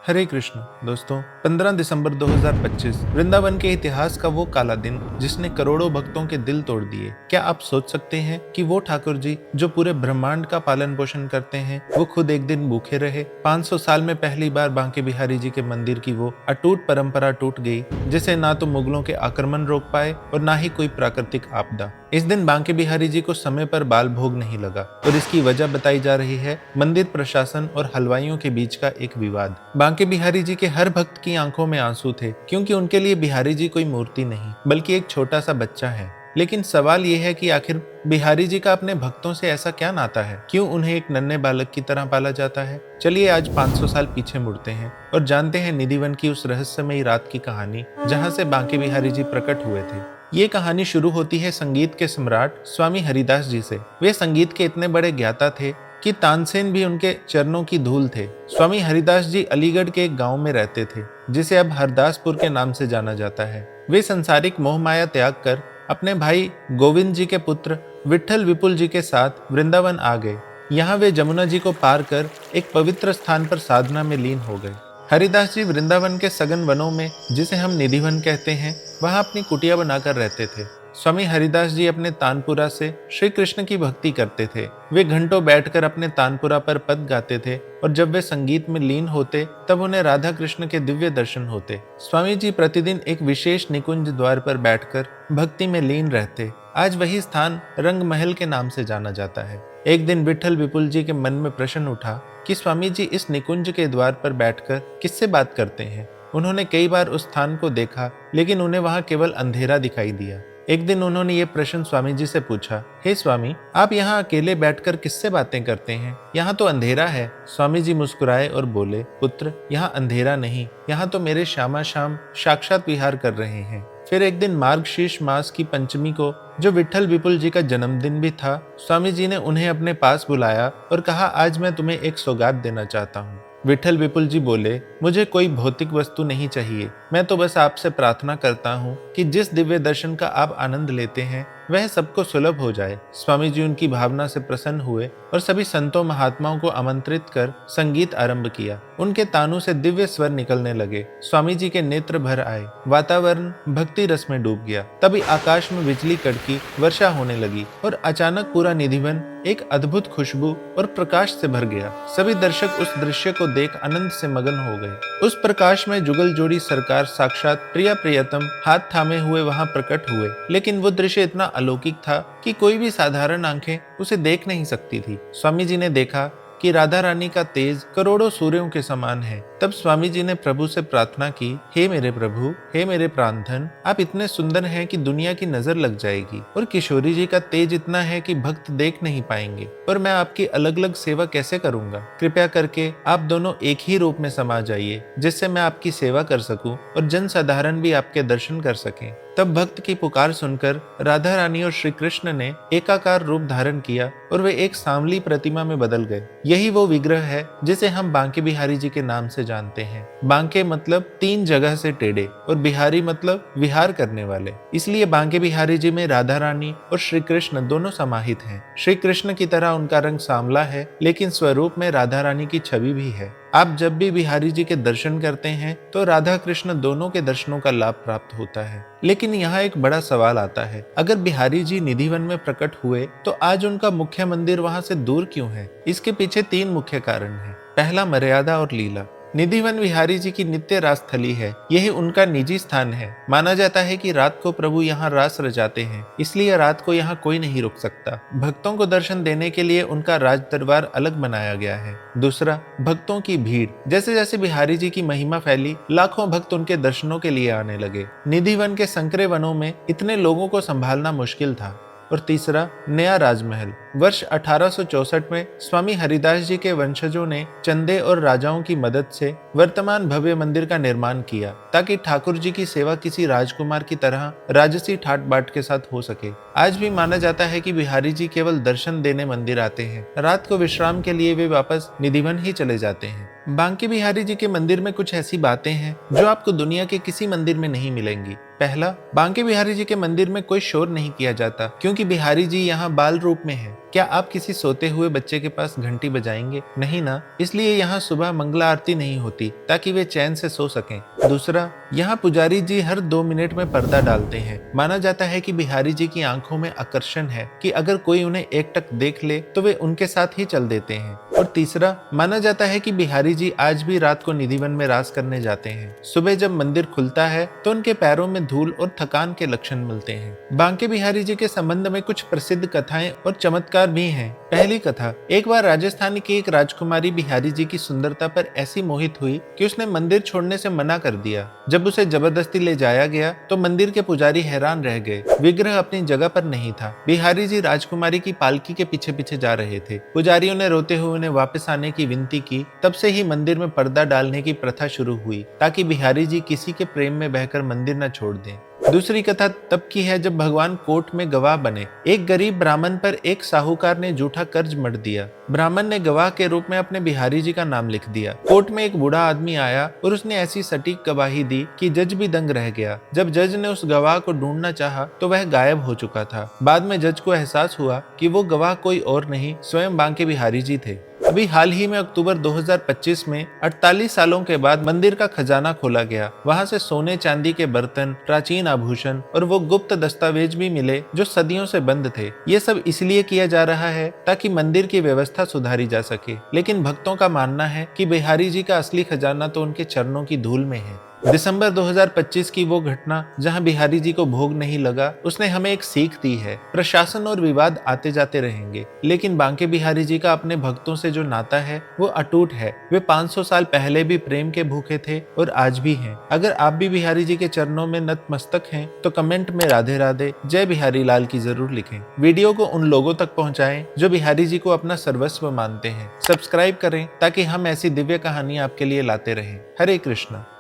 हरे कृष्ण दोस्तों, 15 दिसंबर 2025 वृंदावन के इतिहास का वो काला दिन जिसने करोड़ों भक्तों के दिल तोड़ दिए। क्या आप सोच सकते हैं कि वो ठाकुर जी जो पूरे ब्रह्मांड का पालन पोषण करते हैं, वो खुद एक दिन भूखे रहे। 500 साल में पहली बार बांके बिहारी जी के मंदिर की वो अटूट परंपरा टूट गई, जिसे ना तो मुगलों के आक्रमण रोक पाए और ना ही कोई प्राकृतिक आपदा। इस दिन बांके बिहारी जी को समय पर बाल भोग नहीं लगा और इसकी वजह बताई जा रही है मंदिर प्रशासन और हलवाइयों के बीच का एक विवाद। बांके बिहारी जी के हर भक्त की आंखों में आंसू थे, क्योंकि उनके लिए बिहारी जी कोई मूर्ति नहीं बल्कि एक छोटा सा बच्चा है। लेकिन सवाल यह है कि आखिर बिहारी जी का अपने भक्तों से ऐसा क्या नाता है, क्यों उन्हें एक नन्हे बालक की तरह पाला जाता है। चलिए आज 500 साल पीछे मुड़ते हैं और जानते हैं निधिवन की उस रहस्यमयी रात की कहानी जहाँ से बांके बिहारी जी प्रकट हुए थे। ये कहानी शुरू होती है संगीत के सम्राट स्वामी हरिदास जी से। वे संगीत के इतने बड़े ज्ञाता थे कि तानसेन भी उनके चरणों की धूल थे। स्वामी हरिदास जी अलीगढ़ के एक गांव में रहते थे, जिसे अब हरदासपुर के नाम से जाना जाता है। वे संसारिक मोह माया त्याग कर अपने भाई गोविंद जी के पुत्र विठल विपुल जी के साथ वृंदावन आ गए। यहाँ वे जमुना जी को पार कर एक पवित्र स्थान पर साधना में लीन हो गए। हरिदास जी वृंदावन के सघन वनों में, जिसे हम निधिवन कहते हैं, वहां अपनी कुटिया बनाकर रहते थे। स्वामी हरिदास जी अपने तानपुरा से श्री कृष्ण की भक्ति करते थे। वे घंटों बैठकर अपने तानपुरा पर पद गाते थे और जब वे संगीत में लीन होते तब उन्हें राधा कृष्ण के दिव्य दर्शन होते। स्वामी जी प्रतिदिन एक विशेष निकुंज द्वार पर बैठकर भक्ति में लीन रहते। आज वही स्थान रंग महल के नाम से जाना जाता है। एक दिन विठल विपुल जी के मन में प्रश्न उठा कि स्वामी जी इस निकुंज के द्वार पर बैठकर किससे बात करते हैं। उन्होंने कई बार उस स्थान को देखा, लेकिन उन्हें वहां केवल अंधेरा दिखाई दिया। एक दिन उन्होंने ये प्रश्न स्वामी जी से पूछा, हे स्वामी, आप यहाँ अकेले बैठकर किससे बातें करते हैं? यहाँ तो अंधेरा है। स्वामी जी मुस्कुराए और बोले, पुत्र, यहाँ अंधेरा नहीं, यहाँ तो मेरे श्यामा श्याम साक्षात विहार कर रहे हैं। फिर एक दिन मार्गशीर्ष मास की पंचमी को, जो विठल विपुल जी का जन्मदिन भी था, स्वामी जी ने उन्हें अपने पास बुलाया और कहा, आज मैं तुम्हें एक सौगात देना चाहता हूँ। विठल विपुल जी बोले, मुझे कोई भौतिक वस्तु नहीं चाहिए, मैं तो बस आपसे प्रार्थना करता हूँ कि जिस दिव्य दर्शन का आप आनंद लेते हैं वह सबको सुलभ हो जाए। स्वामी जी उनकी भावना से प्रसन्न हुए और सभी संतों महात्माओं को आमंत्रित कर संगीत आरंभ किया। उनके तानू से दिव्य स्वर निकलने लगे। स्वामी जी के नेत्र भर आए, वातावरण भक्ति रस में डूब गया। तभी आकाश में बिजली कड़की, वर्षा होने लगी और अचानक पूरा निधिवन एक अद्भुत खुशबू और प्रकाश से भर गया। सभी दर्शक उस दृश्य को देख आनंद से मगन हो गए। उस प्रकाश में जुगल जोड़ी सरकार साक्षात प्रिया प्रियतम हाथ थामे हुए वहां प्रकट हुए। लेकिन वो दृश्य इतना अलौकिक था कि कोई भी साधारण आंखें उसे देख नहीं सकती थी। स्वामी जी ने देखा कि राधा रानी का तेज करोड़ों सूर्यों के समान है। तब स्वामी जी ने प्रभु से प्रार्थना की, हे मेरे प्रभु, हे मेरे प्राणधन, आप इतने सुंदर हैं कि दुनिया की नजर लग जाएगी, और किशोरी जी का तेज इतना है कि भक्त देख नहीं पाएंगे, और मैं आपकी अलग अलग सेवा कैसे करूंगा। कृपया करके आप दोनों एक ही रूप में समा जाइए, जिससे मैं आपकी सेवा कर सकूं और जन साधारण भी आपके दर्शन कर सकें। तब भक्त की पुकार सुनकर राधा रानी और श्री कृष्ण ने एकाकार रूप धारण किया और वे एक सांवली प्रतिमा में बदल गए। यही वो विग्रह है जिसे हम बांके बिहारी जी के नाम से जानते हैं। बांके मतलब 3 जगह से टेढ़े और बिहारी मतलब विहार करने वाले। इसलिए बांके बिहारी जी में राधा रानी और श्री कृष्ण दोनों समाहित हैं। श्री कृष्ण की तरह उनका रंग सांवला है, लेकिन स्वरूप में राधा रानी की छवि भी है। आप जब भी बिहारी जी के दर्शन करते हैं तो राधा कृष्ण दोनों के दर्शनों का लाभ प्राप्त होता है। लेकिन यहाँ एक बड़ा सवाल आता है, अगर बिहारी जी निधिवन में प्रकट हुए तो आज उनका मुख्य मंदिर वहां से दूर क्यों है? इसके पीछे 3 मुख्य कारण हैं। पहला, मर्यादा और लीला। निधिवन बिहारी जी की नित्य रास स्थली है। यही उनका निजी स्थान है। माना जाता है कि रात को प्रभु यहाँ रास रचाते हैं, इसलिए रात को यहाँ कोई नहीं रुक सकता। भक्तों को दर्शन देने के लिए उनका राज दरबार अलग बनाया गया है। दूसरा, भक्तों की भीड़। जैसे जैसे बिहारी जी की महिमा फैली, लाखों भक्त उनके दर्शनों के लिए आने लगे। निधिवन के संकरे वनों में इतने लोगों को संभालना मुश्किल था। और तीसरा, नया राजमहल। वर्ष 1864 में स्वामी हरिदास जी के वंशजों ने चंदे और राजाओं की मदद से वर्तमान भव्य मंदिर का निर्माण किया, ताकि ठाकुर जी की सेवा किसी राजकुमार की तरह राजसी ठाट बाट के साथ हो सके। आज भी माना जाता है कि बिहारी जी केवल दर्शन देने मंदिर आते हैं, रात को विश्राम के लिए वे वापस निधिवन ही चले जाते हैं। बांके बिहारी जी के मंदिर में कुछ ऐसी बातें हैं जो आपको दुनिया के किसी मंदिर में नहीं मिलेंगी। पहला, बांके बिहारी जी के मंदिर में कोई शोर नहीं किया जाता क्योंकि बिहारी जी यहाँ बाल रूप में हैं। क्या आप किसी सोते हुए बच्चे के पास घंटी बजाएंगे? नहीं ना। इसलिए यहाँ सुबह मंगला आरती नहीं होती ताकि वे चैन से सो सकें। दूसरा, यहाँ पुजारी जी हर 2 मिनट में पर्दा डालते हैं। माना जाता है कि बिहारी जी की आंखों में आकर्षण है कि अगर कोई उन्हें एकटक देख ले तो वे उनके साथ ही चल देते हैं। और तीसरा, माना जाता है कि बिहारी जी आज भी रात को निधिवन में रास करने जाते हैं। सुबह जब मंदिर खुलता है तो उनके पैरों में धूल और थकान के लक्षण मिलते हैं। बांके बिहारी जी के संबंध में कुछ प्रसिद्ध कथाएं और चमत्कार भी हैं। पहली कथा, एक बार राजस्थान की एक राजकुमारी बिहारी जी की सुंदरता पर ऐसी मोहित हुई कि उसने मंदिर छोड़ने से मना कर दिया। जब उसे जबरदस्ती ले जाया गया तो मंदिर के पुजारी हैरान रह गए। विग्रह अपनी जगह पर नहीं था। बिहारी जी राजकुमारी की पालकी के पीछे पीछे जा रहे थे। पुजारियों ने रोते हुए उन्हें वापस आने की विनती की। तब से ही मंदिर में पर्दा डालने की प्रथा शुरू हुई ताकि बिहारी जी किसी के प्रेम में बहकर मंदिर न छोड़ दें। दूसरी कथा तब की है जब भगवान कोर्ट में गवाह बने। एक गरीब ब्राह्मण पर एक साहूकार ने झूठा कर्ज मढ़ दिया। ब्राह्मण ने गवाह के रूप में अपने बिहारी जी का नाम लिख दिया। कोर्ट में एक बूढ़ा आदमी आया और उसने ऐसी सटीक गवाही दी कि जज भी दंग रह गया। जब जज ने उस गवाह को ढूंढना चाहा तो वह गायब हो चुका था। बाद में जज को एहसास हुआ कि वो गवाह कोई और नहीं, स्वयं बांके बिहारी जी थे। अभी हाल ही में अक्टूबर 2025 में 48 सालों के बाद मंदिर का खजाना खोला गया। वहां से सोने चांदी के बर्तन, प्राचीन आभूषण और वो गुप्त दस्तावेज भी मिले जो सदियों से बंद थे। ये सब इसलिए किया जा रहा है ताकि मंदिर की व्यवस्था सुधारी जा सके। लेकिन भक्तों का मानना है कि बिहारी जी का असली खजाना तो उनके चरणों की धूल में है। दिसंबर 2025 की वो घटना जहां बिहारी जी को भोग नहीं लगा, उसने हमें एक सीख दी है। प्रशासन और विवाद आते जाते रहेंगे, लेकिन बांके बिहारी जी का अपने भक्तों से जो नाता है वो अटूट है। वे 500 साल पहले भी प्रेम के भूखे थे और आज भी हैं। अगर आप भी बिहारी जी के चरणों में नतमस्तक हैं तो कमेंट में राधे राधे जय बिहारी लाल की जरूर लिखें। वीडियो को उन लोगों तक पहुंचाएं जो बिहारी जी को अपना सर्वस्व मानते हैं। सब्सक्राइब करें ताकि हम ऐसी दिव्य कहानी आपके लिए लाते रहें। हरे कृष्णा।